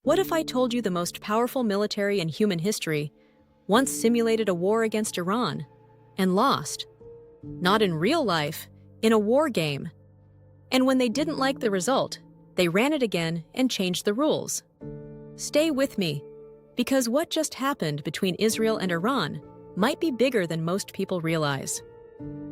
What if I told you the most powerful military in human history once simulated a war against Iran and lost? Not in real life, in a war game. And when they didn't like the result, they ran it again and changed the rules. Stay with me, because what just happened between Israel and Iran might be bigger than most people realize.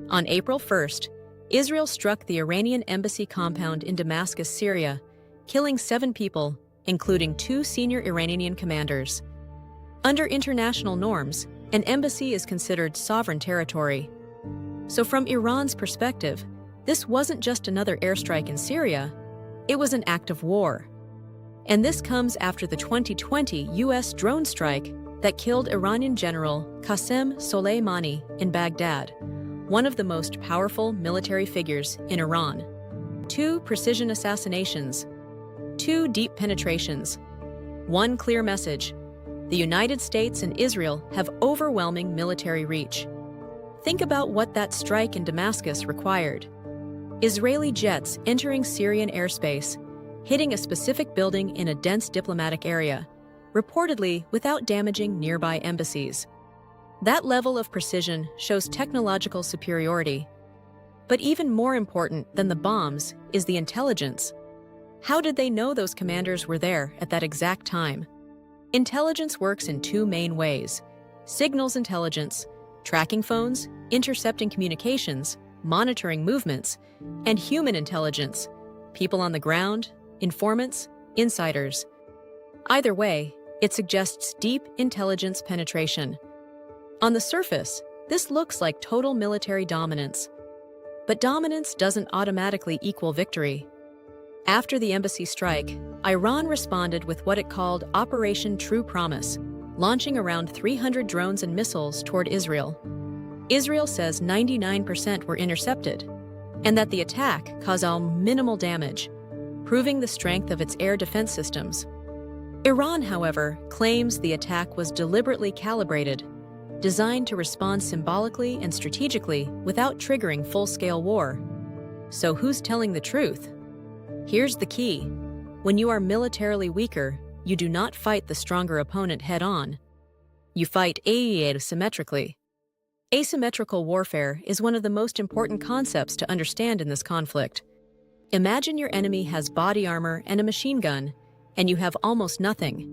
On April 1st, Israel struck the Iranian embassy compound in Damascus, Syria, killing 7 people, including 2 senior Iranian commanders. Under international norms, an embassy is considered sovereign territory. So from Iran's perspective, this wasn't just another airstrike in Syria, it was an act of war. And this comes after the 2020 U.S. drone strike that killed Iranian General Qasem Soleimani in Baghdad, one of the most powerful military figures in Iran. 2 precision assassinations, 2 deep penetrations, 1 clear message: the United States and Israel have overwhelming military reach. Think about what that strike in Damascus required. Israeli jets entering Syrian airspace, hitting a specific building in a dense diplomatic area, reportedly without damaging nearby embassies. That level of precision shows technological superiority. But even more important than the bombs is the intelligence. How did they know those commanders were there at that exact time? Intelligence works in 2 main ways: signals intelligence, tracking phones, intercepting communications, monitoring movements, and human intelligence, people on the ground, informants, insiders. Either way, it suggests deep intelligence penetration. On the surface, this looks like total military dominance. But dominance doesn't automatically equal victory. After the embassy strike, Iran responded with what it called Operation True Promise, launching around 300 drones and missiles toward Israel. Israel says 99% were intercepted, and that the attack caused minimal damage, proving the strength of its air defense systems. Iran, however, claims the attack was deliberately calibrated, designed to respond symbolically and strategically without triggering full-scale war. So who's telling the truth? Here's the key. When you are militarily weaker, you do not fight the stronger opponent head-on. You fight asymmetrically. Asymmetrical warfare is one of the most important concepts to understand in this conflict. Imagine your enemy has body armor and a machine gun, and you have almost nothing.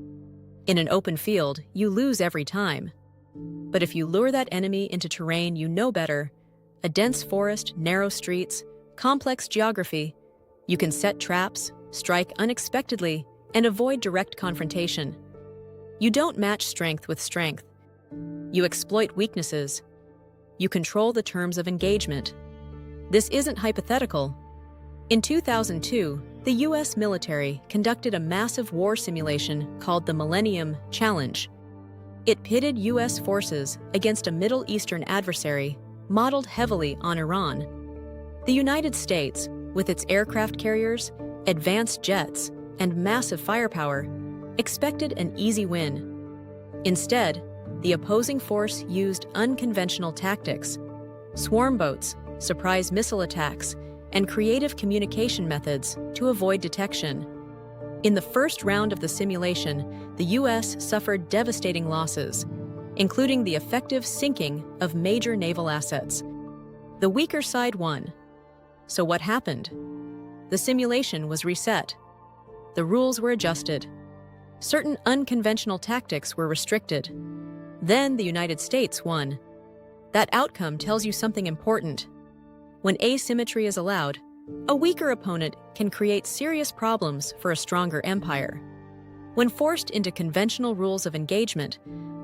In an open field, you lose every time. But if you lure that enemy into terrain you know better, a dense forest, narrow streets, complex geography, you can set traps, strike unexpectedly, and avoid direct confrontation. You don't match strength with strength. You exploit weaknesses. You control the terms of engagement. This isn't hypothetical. In 2002, the U.S. military conducted a massive war simulation called the Millennium Challenge. It pitted U.S. forces against a Middle Eastern adversary modeled heavily on Iran. The United States, with its aircraft carriers, advanced jets, and massive firepower, expected an easy win. Instead, the opposing force used unconventional tactics: swarm boats, surprise missile attacks, and creative communication methods to avoid detection. In the first round of the simulation, the U.S. suffered devastating losses, including the effective sinking of major naval assets. The weaker side won. So what happened? The simulation was reset. The rules were adjusted. Certain unconventional tactics were restricted. Then the United States won. That outcome tells you something important. When asymmetry is allowed, a weaker opponent can create serious problems for a stronger empire. When forced into conventional rules of engagement,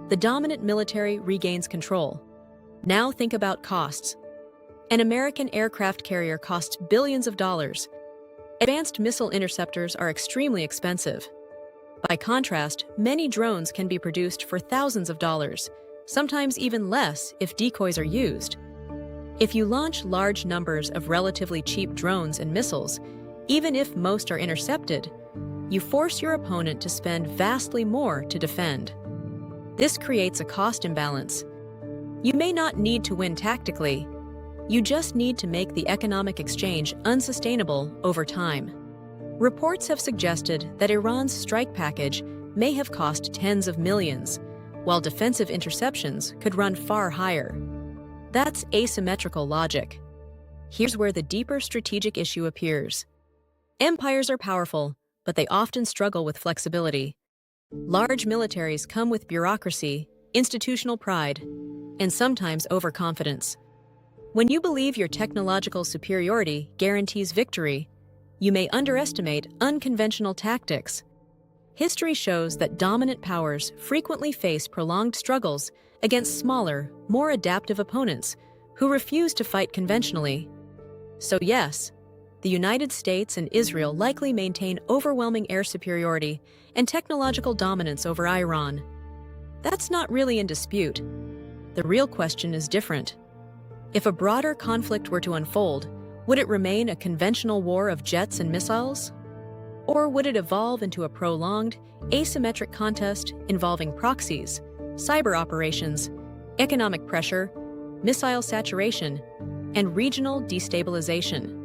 the dominant military regains control. Now think about costs. An American aircraft carrier costs billions of dollars. Advanced missile interceptors are extremely expensive. By contrast, many drones can be produced for thousands of dollars, sometimes even less if decoys are used. If you launch large numbers of relatively cheap drones and missiles, even if most are intercepted, you force your opponent to spend vastly more to defend. This creates a cost imbalance. You may not need to win tactically. You just need to make the economic exchange unsustainable over time. Reports have suggested that Iran's strike package may have cost tens of millions, while defensive interceptions could run far higher. That's asymmetrical logic. Here's where the deeper strategic issue appears. Empires are powerful, but they often struggle with flexibility. Large militaries come with bureaucracy, institutional pride, and sometimes overconfidence. When you believe your technological superiority guarantees victory, you may underestimate unconventional tactics. History shows that dominant powers frequently face prolonged struggles against smaller, more adaptive opponents who refuse to fight conventionally. So yes, the United States and Israel likely maintain overwhelming air superiority and technological dominance over Iran. That's not really in dispute. The real question is different. If a broader conflict were to unfold, would it remain a conventional war of jets and missiles? Or would it evolve into a prolonged, asymmetric contest involving proxies, cyber operations, economic pressure, missile saturation, and regional destabilization?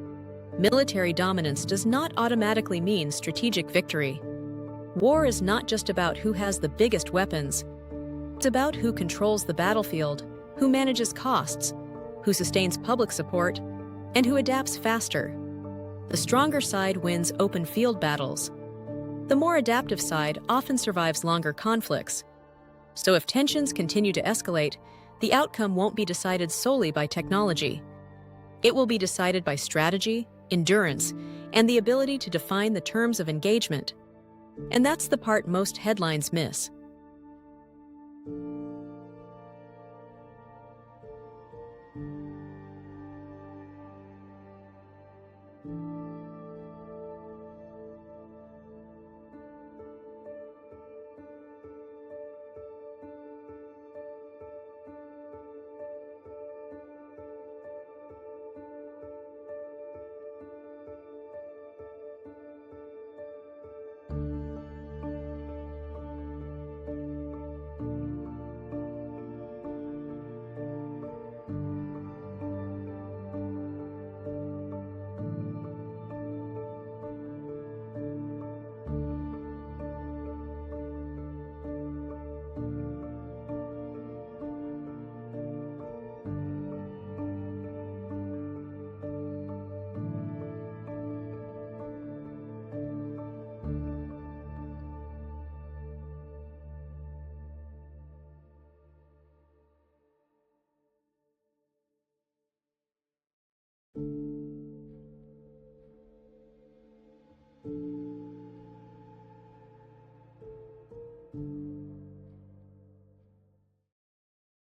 Military dominance does not automatically mean strategic victory. War is not just about who has the biggest weapons. It's about who controls the battlefield, who manages costs, who sustains public support, and who adapts faster. The stronger side wins open field battles. The more adaptive side often survives longer conflicts. So if tensions continue to escalate, the outcome won't be decided solely by technology. It will be decided by strategy, endurance, and the ability to define the terms of engagement. And that's the part most headlines miss.